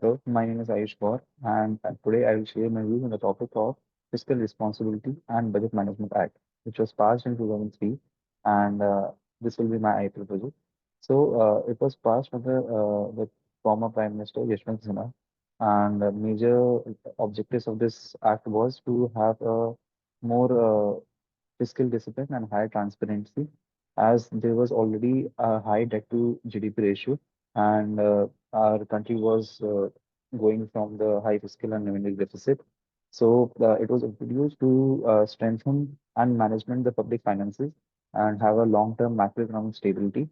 Hello, my name is Ayush and today I will share my views on the topic of Fiscal Responsibility and Budget Management Act, which was passed in 2003, and this will be my IPL project. It was passed by the former Prime Minister Yashwant Sinha, and the major objectives of this act was to have a more fiscal discipline and higher transparency, as there was already a high debt to GDP ratio, and our country was going from the high fiscal and revenue deficit. It was introduced to strengthen and management the public finances and have a long-term macroeconomic stability.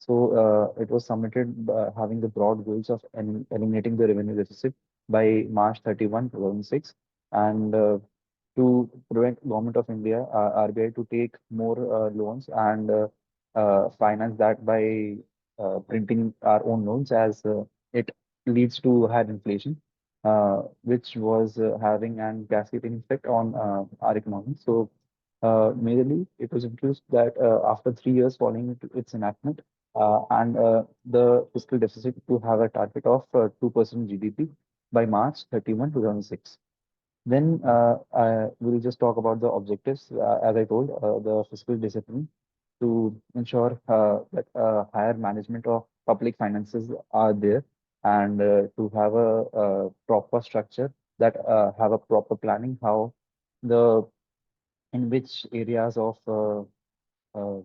It was submitted having the broad goals of eliminating the revenue deficit by March 31, 2006, and to prevent Government of India, RBI, to take more loans and finance that by printing our own loans, as it leads to higher inflation, which was having an cascading effect on our economy. Majorly, it was introduced that after 3 years following its enactment, and the fiscal deficit to have a target of 2% GDP by March 31, 2006. Then we'll just talk about the objectives. As I told, the fiscal discipline to ensure that higher management of public finances are there, and to have a proper structure that have a proper planning how the in which areas of uh,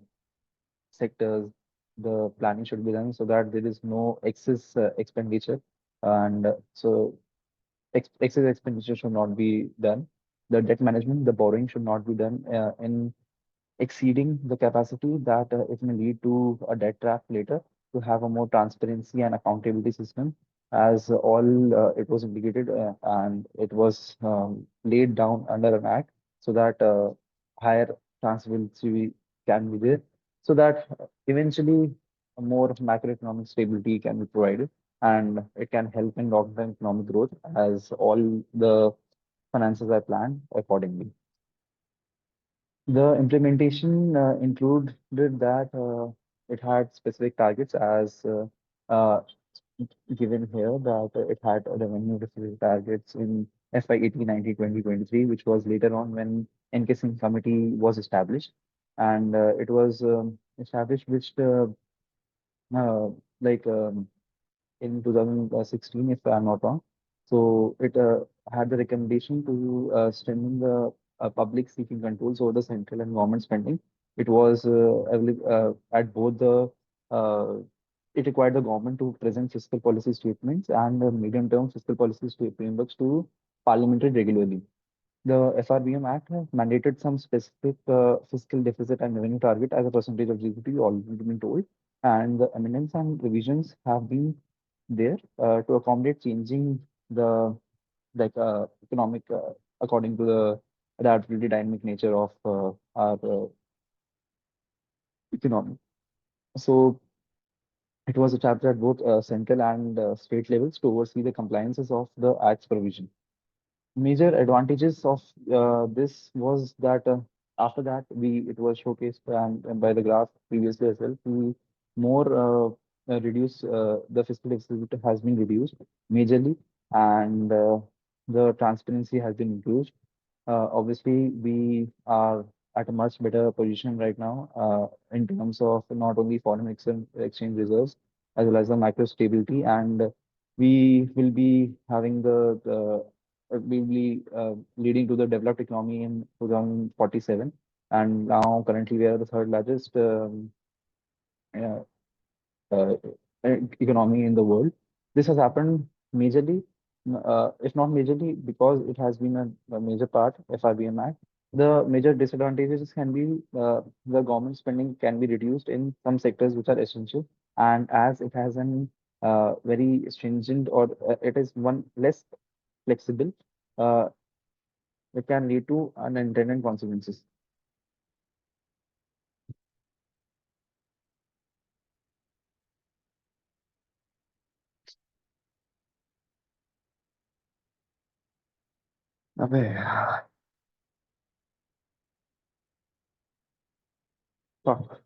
sectors the planning should be done, so that there is no excess expenditure, and excess expenditure should not be done. The debt management, the borrowing should not be done in exceeding the capacity that it may lead to a debt trap later. To have a more transparency and accountability system, as all it was indicated and it was laid down under an act, so that higher transparency can be there, so that eventually a more macroeconomic stability can be provided, and it can help in long-term economic growth, as all the finances are planned accordingly. The implementation included that it had specific targets, as uh, given here, that it had revenue deficit targets in FY 18, 19, 20, 23, which was later on when NK Singh committee was established. And it was established which uh, like in 2016, if I'm not wrong. So it had the recommendation to strengthen the public seeking controls over the central and government spending. It was at both the it required the government to present fiscal policy statements and medium-term fiscal policy frameworks to parliament regularly. The FRBM Act has mandated some specific fiscal deficit and revenue target as a percentage of GDP, already been told, and the amendments and revisions have been there to accommodate changing the economic according to the adaptability dynamic nature of our economy. So it was a chapter at both central and state levels to oversee the compliances of the Act's provision. Major advantages of this was that after that we it was showcased and by the graph previously as well, to more reduce the fiscal deficit has been reduced majorly, and the transparency has been improved. Obviously, we are at a much better position right now in terms of not only foreign exchange reserves as well as the micro stability, and we will be having will be leading to the developed economy in 2047. And now currently we are the third largest uh, uh, economy in the world. This has happened majorly, if not majorly, because it has been a major part, FRBM Act. The major disadvantages can be the government spending can be reduced in some sectors which are essential, and as it has an very stringent, or it is one less flexible, uh, it can lead to unintended consequences. अबे यार, fuck.